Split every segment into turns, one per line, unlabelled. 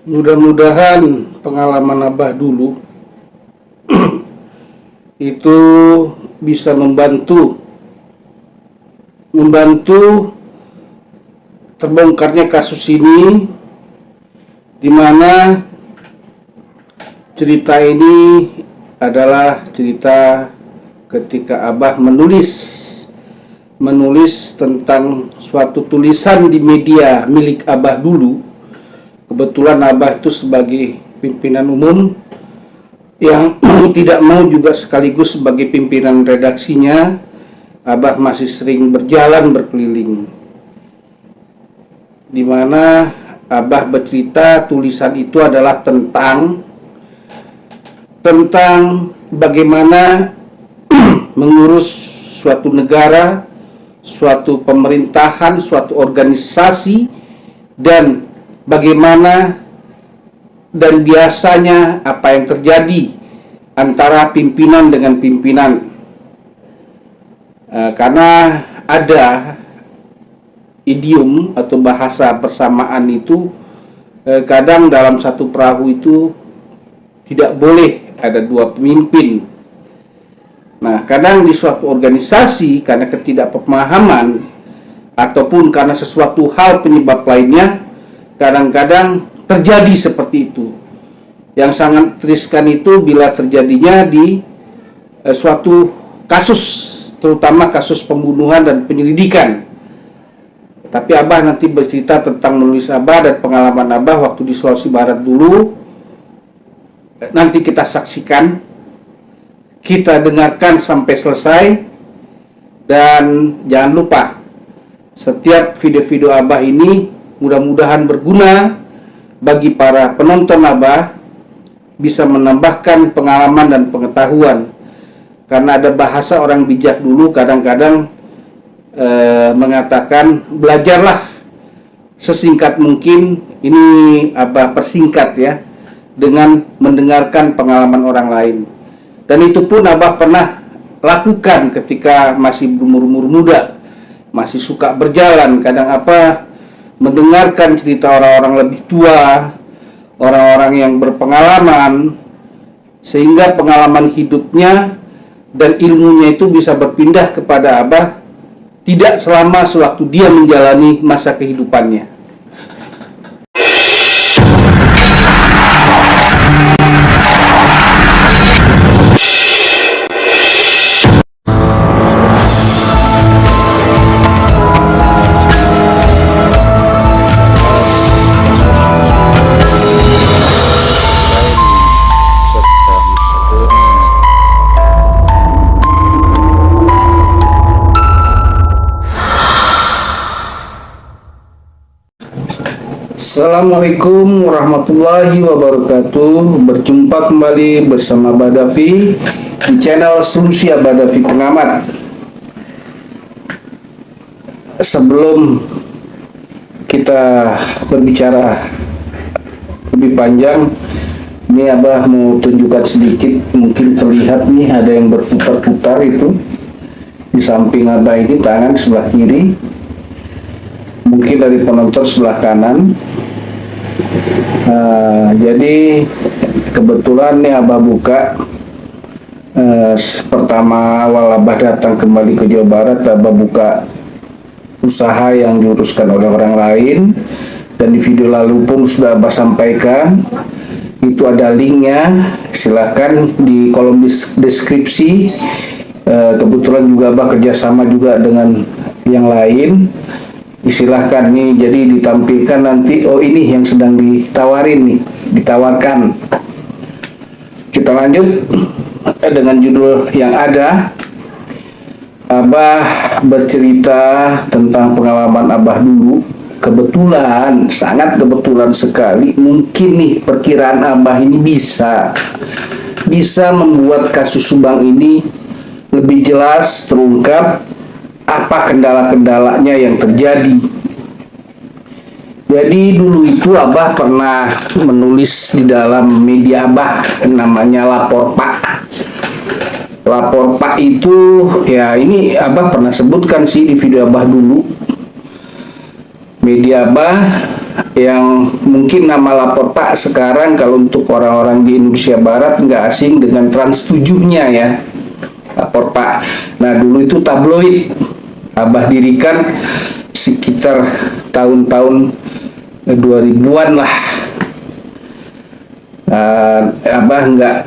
Mudah-mudahan pengalaman Abah dulu itu bisa membantu terbongkarnya kasus ini, di mana cerita ini adalah cerita ketika Abah menulis tentang suatu tulisan di media milik Abah dulu. Kebetulan Abah itu sebagai pimpinan umum yang tidak mau juga sekaligus sebagai pimpinan redaksinya. Abah masih sering berjalan berkeliling, di mana Abah bercerita tulisan itu adalah tentang bagaimana mengurus suatu negara, suatu pemerintahan, suatu organisasi, dan bagaimana dan biasanya apa yang terjadi antara pimpinan dengan pimpinan. Karena ada idiom atau bahasa persamaan itu, kadang dalam satu perahu itu tidak boleh ada dua pemimpin. Nah, kadang di suatu organisasi karena ketidakpemahaman ataupun karena sesuatu hal penyebab lainnya, kadang-kadang terjadi seperti itu. Yang sangat riskan itu bila terjadinya di suatu kasus, terutama kasus pembunuhan dan penyelidikan. Tapi Abah nanti bercerita tentang menulis Abah dan pengalaman Abah waktu di Sulawesi Barat dulu. Nanti kita saksikan, kita dengarkan sampai selesai. Dan jangan lupa, setiap video-video Abah ini mudah-mudahan berguna bagi para penonton Abah, bisa menambahkan pengalaman dan pengetahuan. Karena ada bahasa orang bijak dulu kadang-kadang mengatakan, belajarlah sesingkat mungkin. Ini Abah persingkat ya, dengan mendengarkan pengalaman orang lain. Dan itu pun Abah pernah lakukan ketika masih berumur muda, masih suka berjalan. Kadang apa, mendengarkan cerita orang-orang lebih tua, orang-orang yang berpengalaman, sehingga pengalaman hidupnya dan ilmunya itu bisa berpindah kepada Abah tidak selama sewaktu dia menjalani masa kehidupannya. Assalamualaikum warahmatullahi wabarakatuh. Berjumpa kembali bersama Abah Davi di channel Solusi Abah Davi Pengamat. Sebelum kita berbicara lebih panjang, ini Abah mau tunjukkan sedikit. Mungkin terlihat nih ada yang berputar-putar itu di samping Abah ini, tangan sebelah kiri. Mungkin dari penonton sebelah kanan. Jadi kebetulan nih Abah buka, pertama awal Abah datang kembali ke Jawa Barat, Abah buka usaha yang diuruskan oleh orang lain. Dan di video lalu pun sudah Abah sampaikan, itu ada linknya, silahkan di kolom deskripsi. Kebetulan juga Abah kerjasama juga dengan yang lain. Silahkan nih, jadi ditampilkan nanti. Oh, ini yang sedang ditawarkan. Kita lanjut dengan judul yang ada. Abah bercerita tentang pengalaman Abah dulu. Kebetulan, sangat kebetulan sekali, mungkin nih perkiraan Abah ini bisa membuat kasus Subang ini lebih jelas terungkap, apa kendala-kendalanya yang terjadi. Jadi dulu itu Abah pernah menulis di dalam media Abah, namanya Lapor Pak. Lapor Pak itu, ya ini Abah pernah sebutkan sih di video Abah dulu. Media Abah yang mungkin nama lapor Pak sekarang kalau untuk orang-orang di Indonesia Barat nggak asing dengan Trans 7-nya ya, lapor Pak. Nah dulu itu tabloid, Abah dirikan sekitar tahun-tahun 2000-an lah. Abah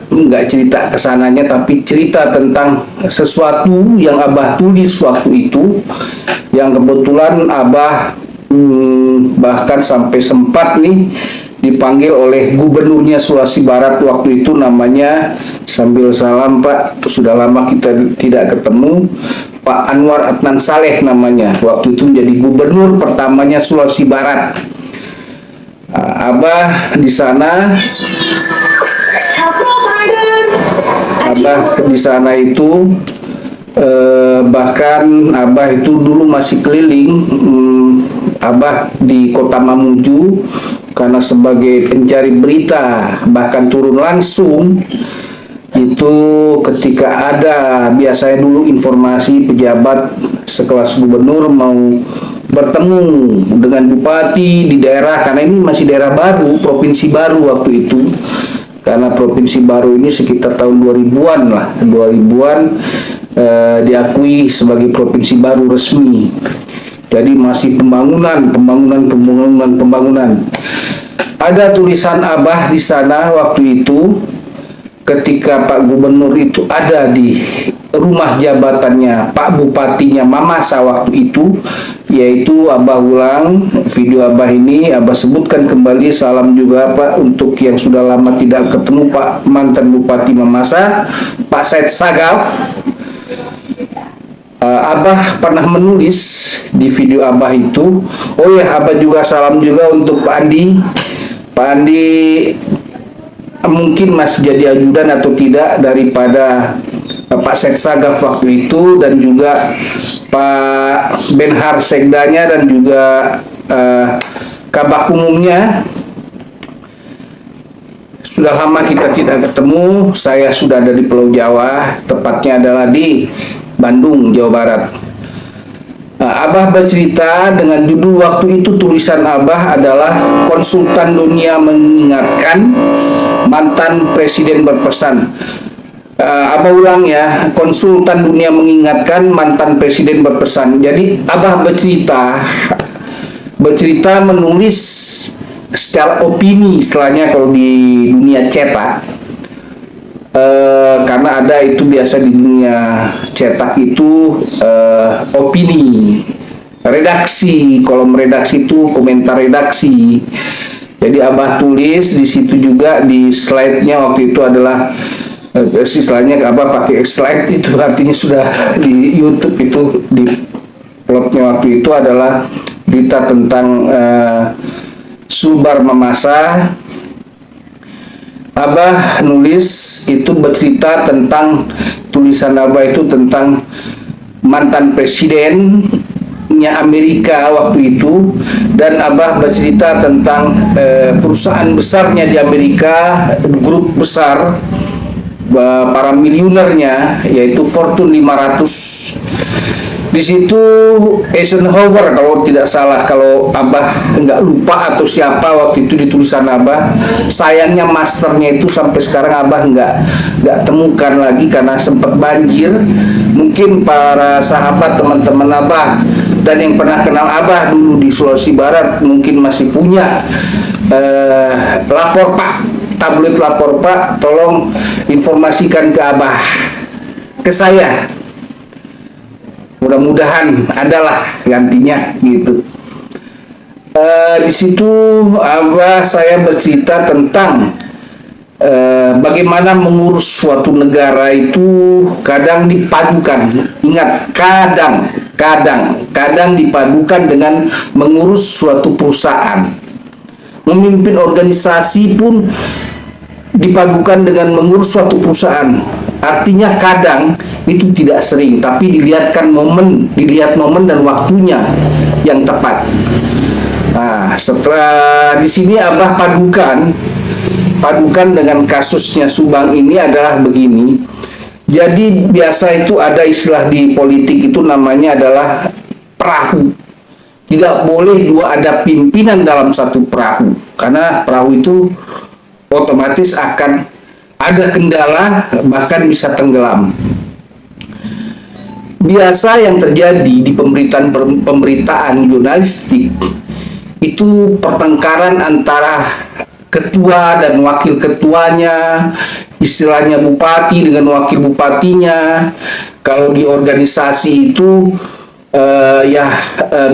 nggak cerita kesananya, tapi cerita tentang sesuatu yang Abah tulis waktu itu, yang kebetulan Abah bahkan sampai sempat nih dipanggil oleh gubernurnya Sulawesi Barat waktu itu, namanya, sambil salam Pak, sudah lama kita tidak ketemu, Pak Anwar Adnan Saleh namanya, waktu itu menjadi gubernur pertamanya Sulawesi Barat. Abah di sana, itu bahkan Abah itu dulu masih keliling, Abah di Kota Mamuju karena sebagai pencari berita, bahkan turun langsung itu ketika ada biasanya dulu informasi pejabat sekelas gubernur mau bertemu dengan bupati di daerah, karena ini masih daerah baru, provinsi baru waktu itu, karena provinsi baru ini sekitar tahun 2000-an lah, 2000-an diakui sebagai provinsi baru resmi. Jadi masih pembangunan. Ada tulisan Abah di sana waktu itu ketika Pak Gubernur itu ada di rumah jabatannya Pak Bupatinya Mamasa waktu itu, yaitu Abah ulang video Abah ini, Abah sebutkan kembali, salam juga Pak untuk yang sudah lama tidak ketemu Pak mantan Bupati Mamasa, Pak Said Sagaf. Abah pernah menulis di video Abah itu, oh ya, Abah juga salam juga untuk Pak Andi. Pak Andi mungkin masih jadi ajudan atau tidak daripada Pak Said Sagaf waktu itu, dan juga Pak Benhar Sekdanya, dan juga Kabak Umumnya. Sudah lama kita tidak ketemu, saya sudah ada di Pulau Jawa, tepatnya adalah di Bandung, Jawa Barat. Abah bercerita dengan judul waktu itu, tulisan Abah adalah Konsultan Dunia Mengingatkan, Mantan Presiden Berpesan. Abah ulang ya, Konsultan Dunia Mengingatkan, Mantan Presiden Berpesan. Jadi Abah bercerita menulis secara opini, istilahnya kalau di dunia cetak, karena ada itu biasa di dunia cetak itu opini, redaksi, kolom redaksi itu komentar redaksi. Jadi Abah tulis di situ juga, di slide-nya waktu itu adalah istilahnya Abah pakai slide, itu artinya sudah di YouTube itu, di plotnya waktu itu adalah berita tentang Sulbar Mamasa. Abah nulis itu bercerita tentang, tulisan Abah itu tentang mantan presidennya Amerika waktu itu, dan Abah bercerita tentang perusahaan besarnya di Amerika, grup besar, para miliunernya, yaitu Fortune 500. Di situ Eisenhower kalau tidak salah, kalau Abah nggak lupa atau siapa waktu itu di tulisan Abah. Sayangnya masternya itu sampai sekarang Abah nggak temukan lagi karena sempat banjir. Mungkin para sahabat teman-teman Abah dan yang pernah kenal Abah dulu di Sulawesi Barat mungkin masih punya lapor Pak, tablet lapor Pak, tolong informasikan ke Abah, ke saya. Mudah-mudahan adalah gantinya gitu. Di situ saya bercerita tentang bagaimana mengurus suatu negara itu kadang dipadukan. Ingat, kadang dipadukan dengan mengurus suatu perusahaan. Memimpin organisasi pun dipadukan dengan mengurus suatu perusahaan. Artinya kadang itu tidak sering, tapi dilihat momen dan waktunya yang tepat. Nah, setelah di sini Abah padukan dengan kasusnya Subang ini adalah begini. Jadi biasa itu ada istilah di politik itu namanya adalah perahu. tidak boleh ada pimpinan dalam satu perahu, karena perahu itu otomatis akan ada kendala, bahkan bisa tenggelam. Biasa yang terjadi di pemberitaan jurnalistik itu pertengkaran antara ketua dan wakil ketuanya, istilahnya bupati dengan wakil bupatinya. Kalau di organisasi itu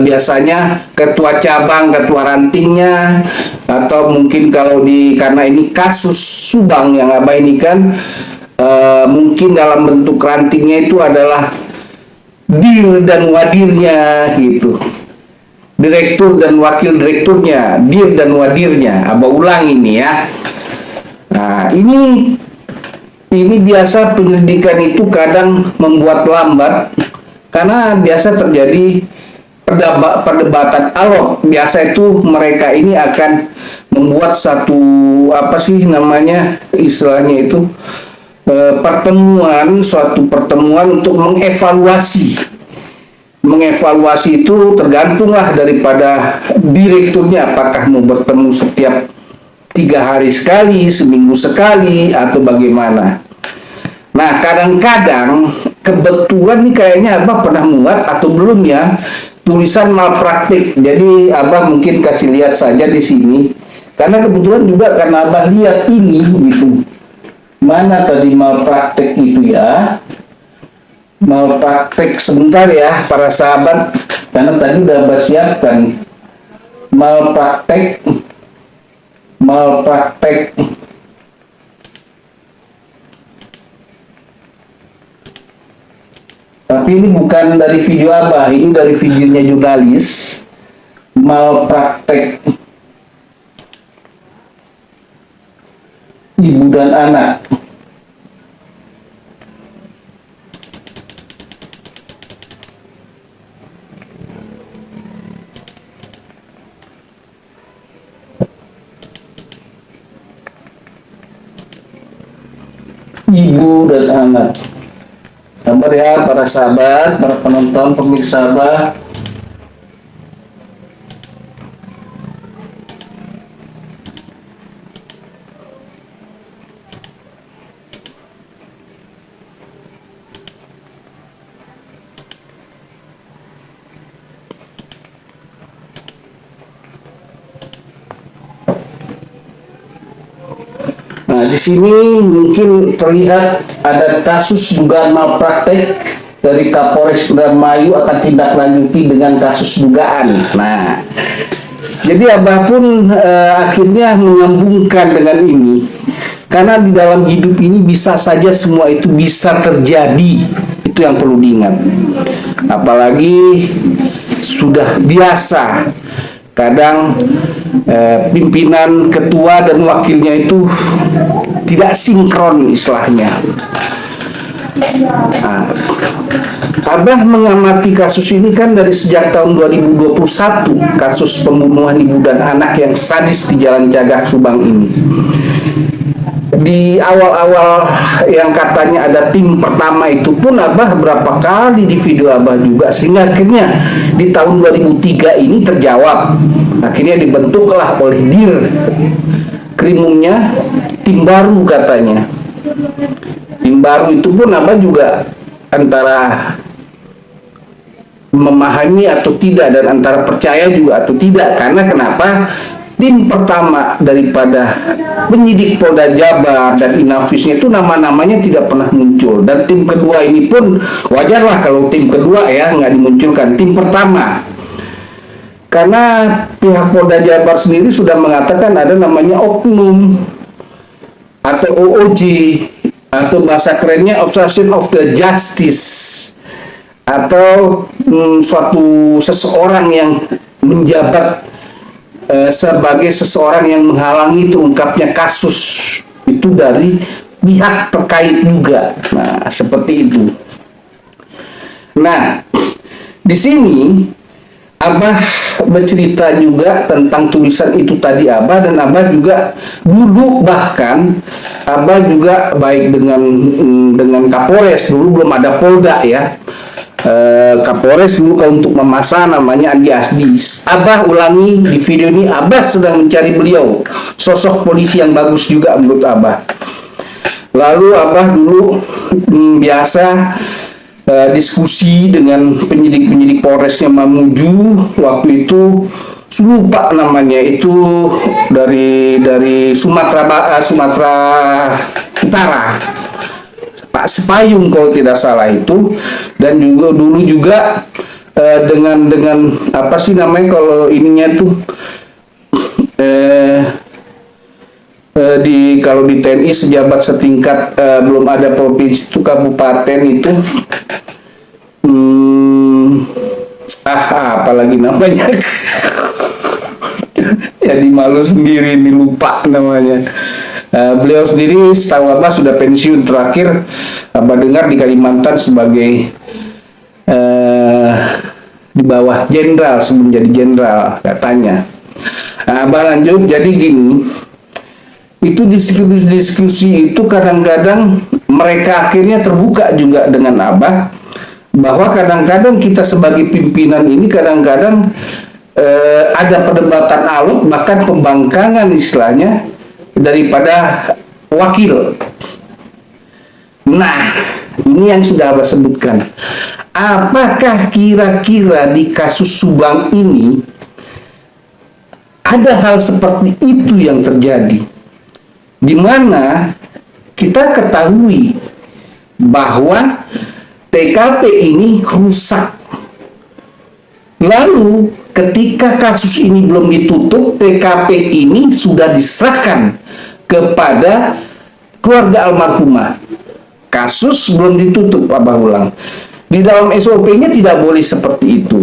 biasanya ketua cabang, ketua rantingnya, atau mungkin kalau karena ini kasus Subang yang Abah ini kan, mungkin dalam bentuk rantingnya itu adalah dir dan wadirnya gitu, direktur dan wakil direkturnya, dir dan wadirnya. Abah ulang ini ya. Nah, ini biasa penyelidikan itu kadang membuat lambat karena biasa terjadi perdebatan alot. Biasa itu mereka ini akan membuat satu istilahnya itu suatu pertemuan untuk mengevaluasi itu tergantunglah daripada direkturnya, apakah mau bertemu setiap 3 hari sekali, seminggu sekali, atau bagaimana. Nah, kadang-kadang kebetulan nih kayaknya Abah pernah muat atau belum ya tulisan malpraktik. Jadi Abah mungkin kasih lihat saja di sini, karena kebetulan juga karena Abah lihat ini gitu. Mana tadi malpraktek itu ya? Malpraktek sebentar ya para sahabat, karena tadi udah Abah siapkan malpraktek. Tapi ini bukan dari video Abah, ini dari videonya jurnalis. Malpraktek ibu dan anak. Ibu dan anak. Sabar ya para sahabat, para penonton, pemirsa Abah. Nah, di sini mungkin terlihat ada kasus dugaan malpraktek dari Kapolres Indramayu akan tindak lanjuti dengan kasus dugaan. Nah, jadi Abah pun akhirnya menyambungkan dengan ini, karena di dalam hidup ini bisa saja semua itu bisa terjadi. Itu yang perlu diingat. Apalagi sudah biasa kadang pimpinan, ketua dan wakilnya itu tidak sinkron istilahnya. Nah, Abah mengamati kasus ini kan dari sejak tahun 2021, kasus pembunuhan ibu dan anak yang sadis di Jalan Cagak Subang ini. Di awal-awal yang katanya ada tim pertama itu pun Abah berapa kali di video Abah juga, sehingga akhirnya di tahun 2003 ini terjawab. Akhirnya dibentuklah oleh Dir Krimumnya tim baru katanya. Tim baru itu pun Abah juga antara memahami atau tidak, dan antara percaya juga atau tidak. Karena kenapa? Tim pertama daripada penyidik Polda Jabar dan Inavisnya itu nama-namanya tidak pernah muncul. Dan tim kedua ini pun wajarlah kalau tim kedua ya nggak dimunculkan. Tim pertama, karena pihak Polda Jabar sendiri sudah mengatakan ada namanya oknum atau OOJ, atau bahasa kerennya obstruction of the justice, atau suatu seseorang yang menjabat sebagai seseorang yang menghalangi terungkapnya kasus itu dari pihak terkait juga. Nah, seperti itu. Nah, di sini Abah bercerita juga tentang tulisan itu tadi Abah, dan Abah juga dulu bahkan Abah juga baik dengan Kapolres, dulu belum ada Polda ya. Kapolres dulu kalau untuk memasang namanya Andi Asdi. Abah ulangi di video ini, Abah sedang mencari beliau, sosok polisi yang bagus juga menurut Abah. Lalu Abah dulu biasa diskusi dengan penyidik-penyidik Polresnya Mamuju waktu itu, lupa namanya, itu dari Sumatera Utara, Pak Sepayung kalau tidak salah itu. Dan juga dulu juga dengan apa sih namanya kalau ininya tuh kalau di TNI sejabat setingkat, belum ada provinsi itu, kabupaten itu, apalagi namanya. Jadi malu sendiri, ini lupa namanya. Beliau sendiri setahu Abah sudah pensiun, terakhir Abah dengar di Kalimantan sebagai di bawah jenderal, sebelum jadi jenderal katanya. Abah lanjut, jadi gini, itu diskusi itu kadang-kadang mereka akhirnya terbuka juga dengan Abah, bahwa kadang-kadang kita sebagai pimpinan ini kadang-kadang ada perdebatan alot, bahkan pembangkangan istilahnya daripada wakil. Nah, ini yang sudah Abah sebutkan. Apakah kira-kira di kasus Subang ini ada hal seperti itu yang terjadi, di mana kita ketahui bahwa TKP ini rusak. Lalu ketika kasus ini belum ditutup, TKP ini sudah diserahkan kepada keluarga almarhumah. Kasus belum ditutup, Abah ulang. Di dalam SOP-nya tidak boleh seperti itu.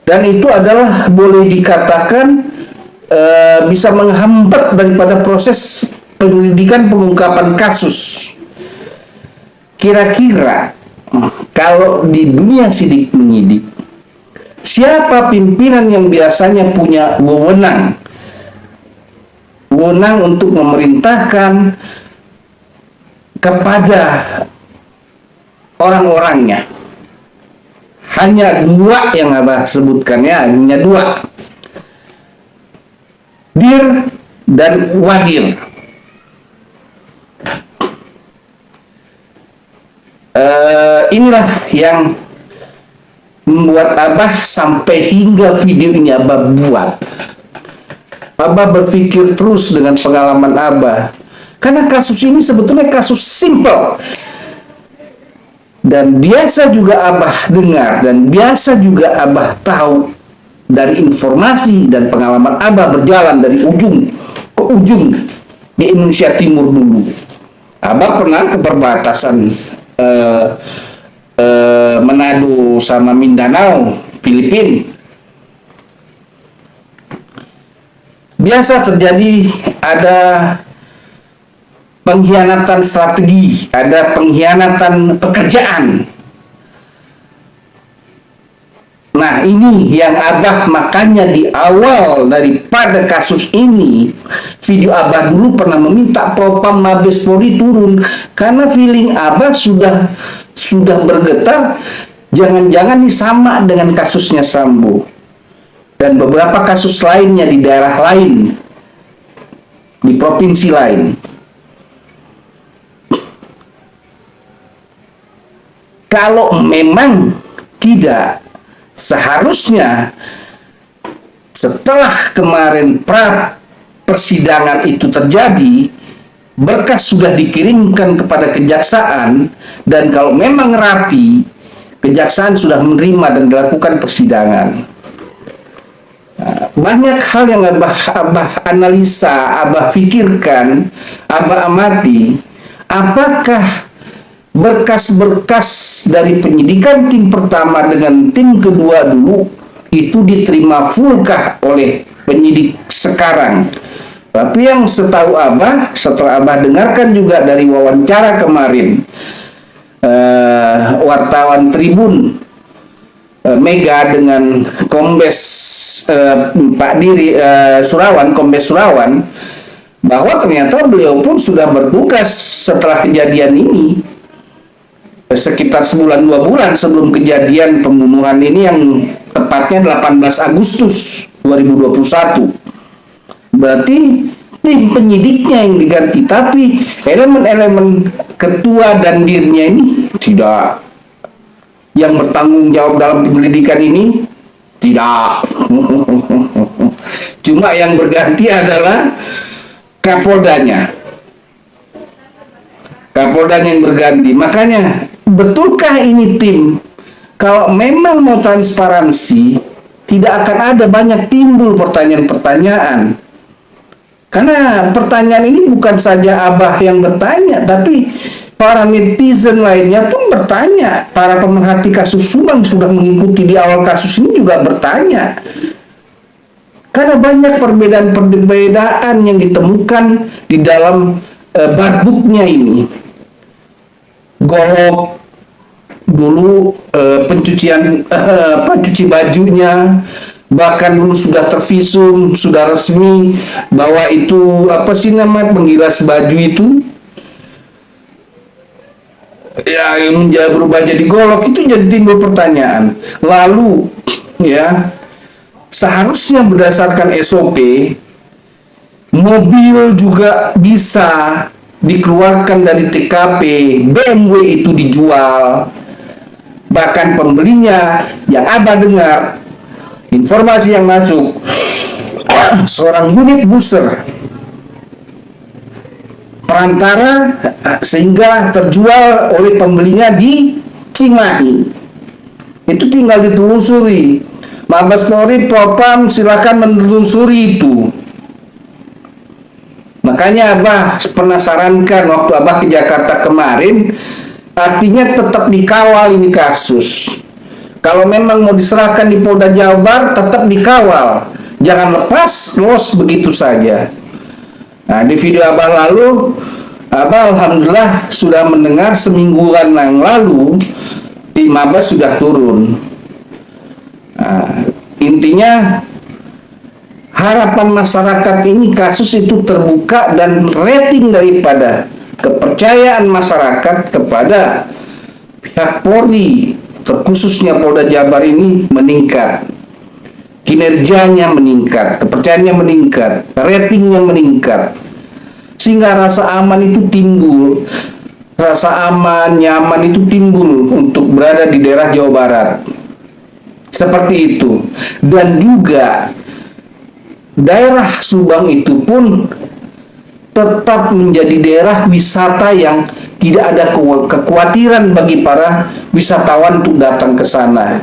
Dan itu adalah boleh dikatakan bisa menghambat daripada proses penyelidikan pengungkapan kasus. Kira-kira kalau di dunia sidik menyidik, siapa pimpinan yang biasanya punya wewenang untuk memerintahkan kepada orang-orangnya? Hanya dua yang Abah sebutkan, ya, hanya dua, Dir dan Wadir. Inilah yang membuat Abah sampai hingga video ini Abah buat. Abah berpikir terus dengan pengalaman Abah, karena kasus ini sebetulnya kasus simple, dan biasa juga Abah dengar, dan biasa juga Abah tahu dari informasi dan pengalaman Abah berjalan dari ujung ke ujung di Indonesia Timur dulu. Abah pernah ke perbatasan Manado sama Mindanao, Filipina. Biasa terjadi ada pengkhianatan strategi, ada pengkhianatan pekerjaan. Nah, ini yang Abah, makanya di awal daripada kasus ini, video Abah dulu pernah meminta Propam Mabes Polri turun, karena feeling Abah sudah bergetar, jangan-jangan ini sama dengan kasusnya Sambo dan beberapa kasus lainnya di daerah lain, di provinsi lain. Kalau memang tidak, seharusnya setelah kemarin persidangan itu terjadi, berkas sudah dikirimkan kepada kejaksaan, dan kalau memang rapi, kejaksaan sudah menerima dan dilakukan persidangan. Banyak hal yang Abah analisa, Abah pikirkan, Abah amati, apakah berkas-berkas dari penyidikan tim pertama dengan tim kedua dulu itu diterima fullkah oleh penyidik sekarang? Tapi yang setahu Abah, setelah Abah dengarkan juga dari wawancara kemarin wartawan Tribun Mega dengan Kombes Pak Diri Kombes Surawan, bahwa ternyata beliau pun sudah bertugas setelah kejadian ini sekitar sebulan 2 bulan sebelum kejadian pembunuhan ini, yang tepatnya 18 Agustus 2021. Berarti tim penyidiknya yang diganti, tapi elemen-elemen ketua dan dirnya ini tidak, yang bertanggung jawab dalam penyelidikan ini tidak. Cuma yang berganti adalah Kapoldanya yang berganti. Makanya, betulkah ini tim? Kalau memang mau transparansi, tidak akan ada banyak timbul pertanyaan-pertanyaan. Karena pertanyaan ini bukan saja Abah yang bertanya, tapi para netizen lainnya pun bertanya. Para pemerhati kasus Subang sudah mengikuti di awal kasus ini juga bertanya. Karena banyak perbedaan-perbedaan yang ditemukan di dalam badbooknya ini. Golok dulu, pencucian cuci bajunya, bahkan dulu sudah tervisum, sudah resmi bahwa itu penggilas baju itu ya berubah jadi golok. Itu jadi timbul pertanyaan. Lalu ya, seharusnya berdasarkan SOP, mobil juga bisa dikeluarkan dari TKP, BMW itu dijual, bahkan pembelinya yang Abah dengar, informasi yang masuk, seorang unit booster perantara, sehingga terjual oleh pembelinya di Cimahi. Itu tinggal ditelusuri. Mabes Polri, Propam silakan menelusuri itu. Makanya Abah pernah sarankan waktu Abah ke Jakarta kemarin, artinya tetap dikawal ini kasus. Kalau memang mau diserahkan di Polda Jawa Barat, tetap dikawal. Jangan lepas los begitu saja. Nah, di video Abah lalu, Abah alhamdulillah sudah mendengar semingguan yang lalu, tim Mabes sudah turun. Nah, intinya harapan masyarakat ini kasus itu terbuka, dan rating daripada kepercayaan masyarakat kepada pihak Polri, terkhususnya Polda Jabar ini meningkat. Kinerjanya meningkat, kepercayaannya meningkat, ratingnya meningkat, sehingga rasa aman itu timbul. Rasa aman, nyaman itu timbul untuk berada di daerah Jawa Barat. Seperti itu. Dan juga daerah Subang itu pun tetap menjadi daerah wisata yang tidak ada kekhawatiran bagi para wisatawan untuk datang ke sana.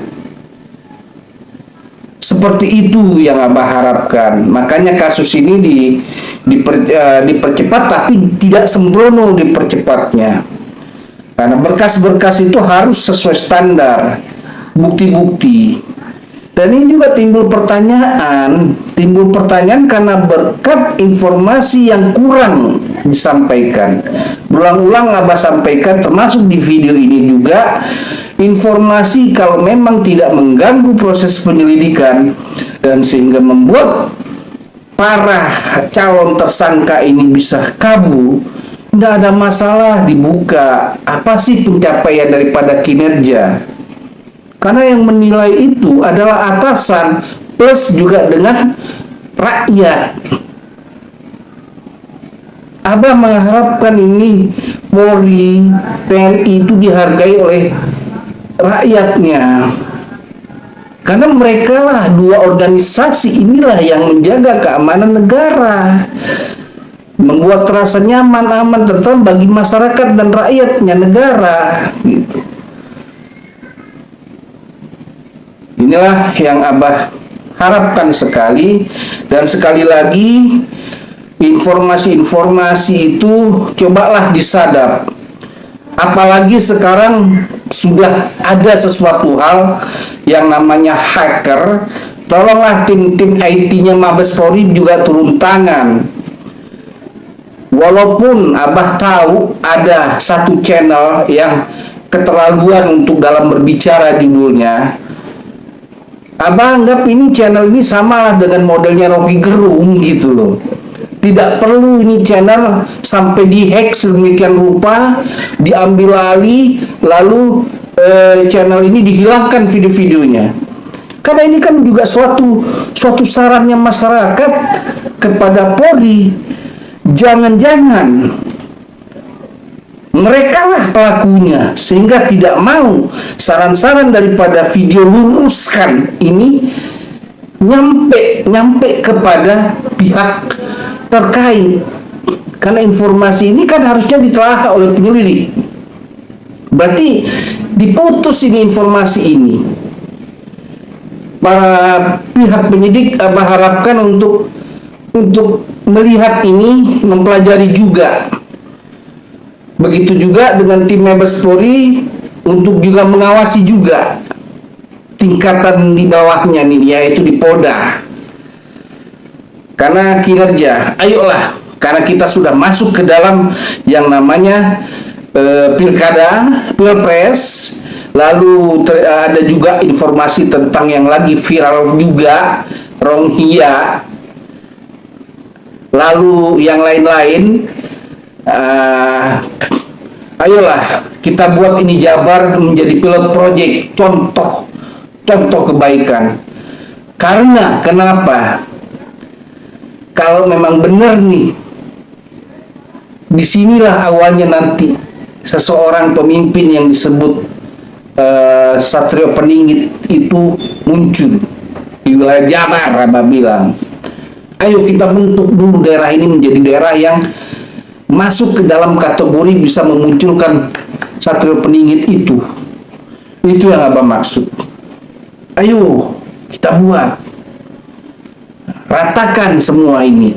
Seperti itu yang Abah harapkan. Makanya kasus ini dipercepat, tapi tidak sembrono dipercepatnya. Karena berkas-berkas itu harus sesuai standar, bukti-bukti. Dan ini juga timbul pertanyaan karena berkat informasi yang kurang disampaikan. Berulang-ulang Abah sampaikan, termasuk di video ini juga, informasi kalau memang tidak mengganggu proses penyelidikan dan sehingga membuat para calon tersangka ini bisa kabur, tidak ada masalah dibuka. Apa sih pencapaian daripada kinerja? Karena yang menilai itu adalah atasan plus juga dengan rakyat. Abah mengharapkan ini Polri, TNI itu dihargai oleh rakyatnya. Karena mereka lah, dua organisasi inilah yang menjaga keamanan negara, membuat rasa nyaman, aman, tentram bagi masyarakat dan rakyatnya negara, gitu. Inilah yang Abah harapkan sekali. Dan sekali lagi, informasi-informasi itu cobalah disadap. Apalagi sekarang sudah ada sesuatu hal yang namanya hacker. Tolonglah tim-tim IT-nya Mabes Polri juga turun tangan. Walaupun Abah tahu ada satu channel yang keterlaluan untuk dalam berbicara judulnya, Abah anggap ini channel ini sama dengan modelnya Rocky Gerung gitu loh. Tidak perlu ini channel sampai dihack sedemikian rupa, diambil alih, lalu channel ini dihilangkan video-videonya. Karena ini kan juga suatu sarannya masyarakat kepada Polri. Jangan-jangan mereka lah pelakunya, sehingga tidak mau saran-saran daripada video luruskan ini nyampe kepada pihak terkait. Karena informasi ini kan harusnya ditelaah oleh penyelidik. Berarti diputus ini informasi ini. Para pihak penyidik harapkan untuk melihat ini, mempelajari juga. Begitu juga dengan tim Mabes Polri untuk juga mengawasi juga tingkatan di bawahnya nih, yaitu di Polda. Karena kinerja, ayolah, karena kita sudah masuk ke dalam yang namanya pilkada, pilpres, lalu ada juga informasi tentang yang lagi viral juga, Rohingya, lalu yang lain-lain. Ayolah kita buat ini Jabar menjadi pilot project, contoh kebaikan. Karena kenapa? Kalau memang benar nih, disinilah awalnya nanti seseorang pemimpin yang disebut Satrio Peningit itu muncul di wilayah Jabar. Abah bilang, ayo kita bentuk dulu daerah ini menjadi daerah yang masuk ke dalam kategori bisa memunculkan Satrio Peningit itu. Itu yang Abah maksud. Ayo kita buat, ratakan semua ini,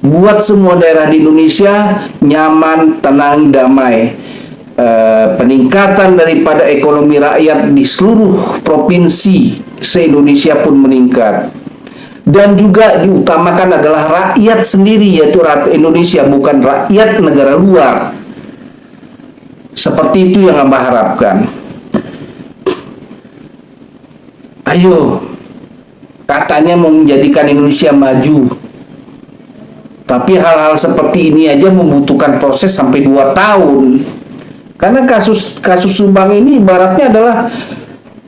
buat semua daerah di Indonesia nyaman, tenang, damai. Peningkatan daripada ekonomi rakyat di seluruh provinsi se-Indonesia pun meningkat. Dan juga diutamakan adalah rakyat sendiri, yaitu rakyat Indonesia, bukan rakyat negara luar. Seperti itu yang Abah harapkan. Ayo, katanya mau menjadikan Indonesia maju, tapi hal-hal seperti ini aja membutuhkan proses sampai 2 tahun. Karena kasus Subang ini ibaratnya adalah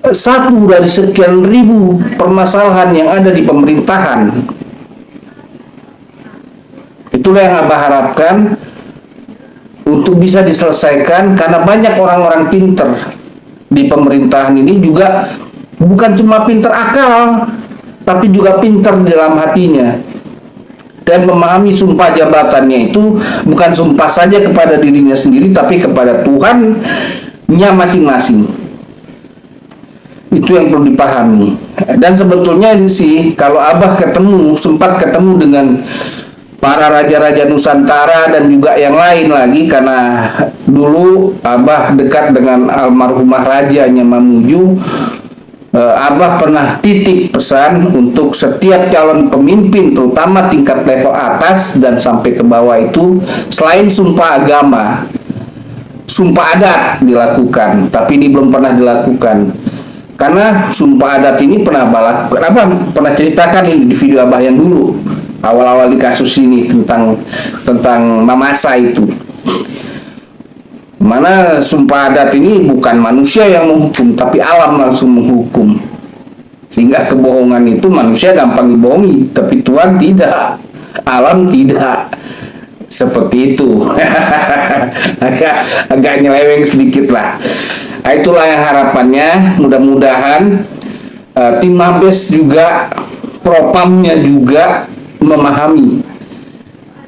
satu dari sekian ribu permasalahan yang ada di pemerintahan. Itulah yang Abah harapkan untuk bisa diselesaikan, karena banyak orang-orang pinter di pemerintahan ini juga bukan cuma pinter akal, tapi juga pinter di dalam hatinya dan memahami sumpah jabatannya itu bukan sumpah saja kepada dirinya sendiri, tapi kepada Tuhannya masing-masing. Itu yang perlu dipahami. Dan sebetulnya sih, kalau Abah sempat ketemu dengan para raja-raja Nusantara dan juga yang lain lagi, karena dulu Abah dekat dengan almarhumah rajanya Mamuju. Abah pernah titip pesan untuk setiap calon pemimpin, terutama tingkat level atas dan sampai ke bawah itu, selain sumpah agama, sumpah adat dilakukan, tapi ini belum pernah dilakukan. Karena sumpah adat ini pernah Abah lakukan. Abah pernah ceritakan ini di video Abah yang dulu awal-awal di kasus ini tentang Mamasa itu. Mana sumpah adat ini bukan manusia yang menghukum, tapi alam langsung menghukum. Sehingga kebohongan itu manusia gampang dibohongi, tapi Tuhan tidak, alam tidak. Seperti itu. agak nyeleweng sedikit lah. Nah, itulah yang harapannya. Mudah-mudahan tim Mabes juga, Propamnya juga memahami,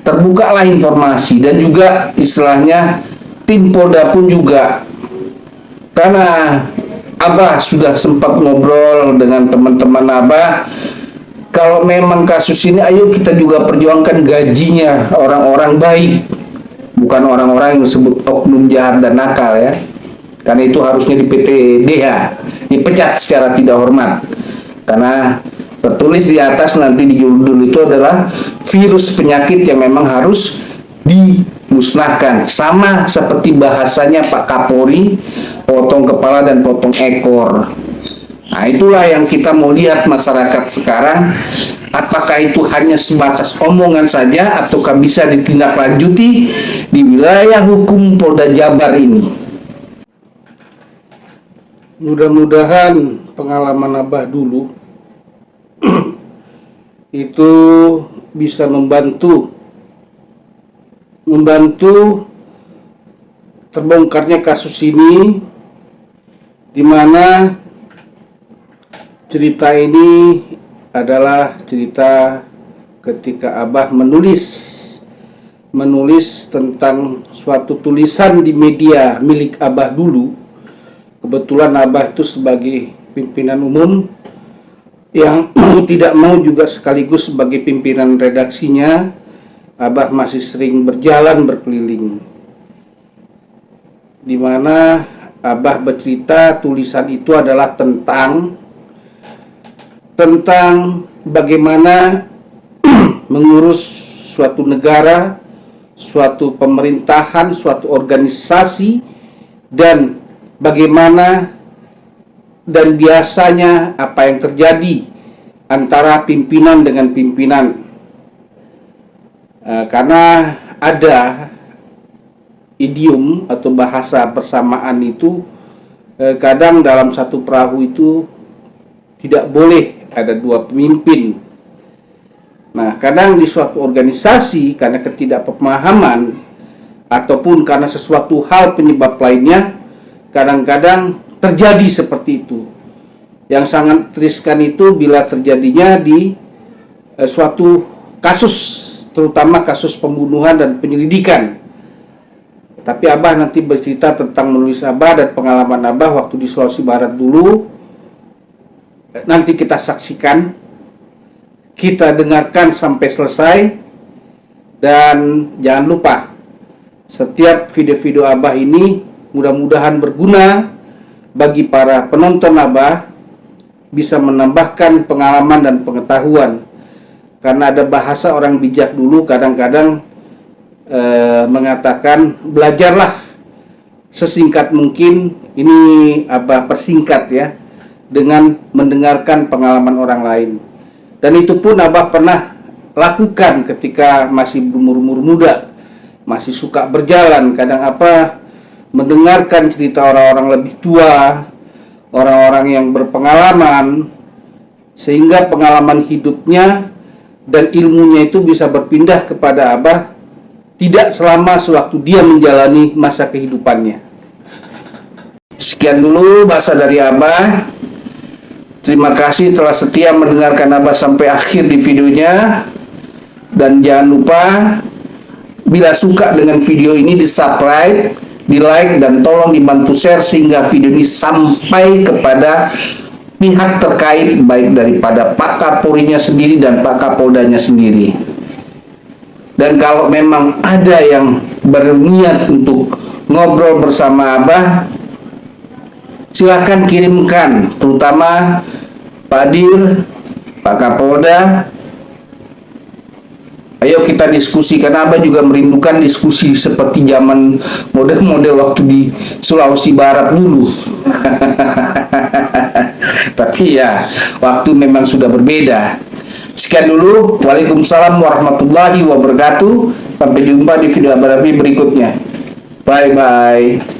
terbukalah informasi, dan juga istilahnya tim Polda pun juga. Karena Abah sudah sempat ngobrol dengan teman-teman Abah, kalau memang kasus ini, ayo kita juga perjuangkan gajinya orang-orang baik, bukan orang-orang yang disebut oknum jahat dan nakal ya. Karena itu harusnya di PTDH dipecat secara tidak hormat. Karena tertulis di atas nanti di judul itu adalah virus penyakit yang memang harus dimusnahkan. Sama seperti bahasanya Pak Kapolri, potong kepala dan potong ekor. Nah, itulah yang kita mau lihat masyarakat sekarang. Apakah itu hanya sebatas omongan saja ataukah bisa ditindaklanjuti di wilayah hukum Polda Jabar ini? Mudah-mudahan pengalaman Abah dulu itu bisa membantu terbongkarnya kasus ini, di mana cerita ini adalah cerita ketika Abah menulis tentang suatu tulisan di media milik Abah dulu. Kebetulan Abah itu sebagai pimpinan umum yang tidak mau juga sekaligus sebagai pimpinan redaksinya. Abah masih sering berjalan berkeliling, di mana Abah bercerita tulisan itu adalah tentang bagaimana mengurus suatu negara, suatu pemerintahan, suatu organisasi, dan bagaimana dan biasanya apa yang terjadi antara pimpinan dengan pimpinan. Karena ada idiom atau bahasa persamaan itu, kadang dalam satu perahu itu tidak boleh ada dua pemimpin. Nah, kadang di suatu organisasi karena ketidakpemahaman ataupun karena sesuatu hal penyebab lainnya, kadang-kadang terjadi seperti itu. Yang sangat riskan itu bila terjadinya di suatu kasus, terutama kasus pembunuhan dan penyelidikan. Tapi Abah nanti bercerita tentang menulis Abah dan pengalaman Abah waktu di Sulawesi Barat dulu. Nanti kita saksikan, kita dengarkan sampai selesai. Dan jangan lupa, setiap video-video Abah ini mudah-mudahan berguna bagi para penonton Abah, bisa menambahkan pengalaman dan pengetahuan. Karena ada bahasa orang bijak dulu kadang-kadang mengatakan, belajarlah sesingkat mungkin. Ini Abah persingkat ya, dengan mendengarkan pengalaman orang lain. Dan itu pun Abah pernah lakukan ketika masih berumur muda, masih suka berjalan. Kadang apa, mendengarkan cerita orang-orang lebih tua, orang-orang yang berpengalaman, sehingga pengalaman hidupnya dan ilmunya itu bisa berpindah kepada Abah tidak selama sewaktu dia menjalani masa kehidupannya. Sekian dulu bahasa dari Abah. Terima kasih telah setia mendengarkan Abah sampai akhir di videonya. Dan jangan lupa, bila suka dengan video ini, di subscribe, di like, dan tolong dibantu share sehingga video ini sampai kepada pihak terkait, baik daripada Pak Kapolrinya sendiri dan Pak Kapoldanya sendiri. Dan kalau memang ada yang berniat untuk ngobrol bersama Abah, silahkan kirimkan, terutama Pak Dir, Pak Kapolda. Ayo kita diskusi, karena Abah juga merindukan diskusi seperti zaman model-model waktu di Sulawesi Barat dulu. Tapi ya, waktu memang sudah berbeda. Sekian dulu. Waalaikumsalam warahmatullahi wabarakatuh. Sampai jumpa di video Abah Rafi berikutnya. Bye-bye.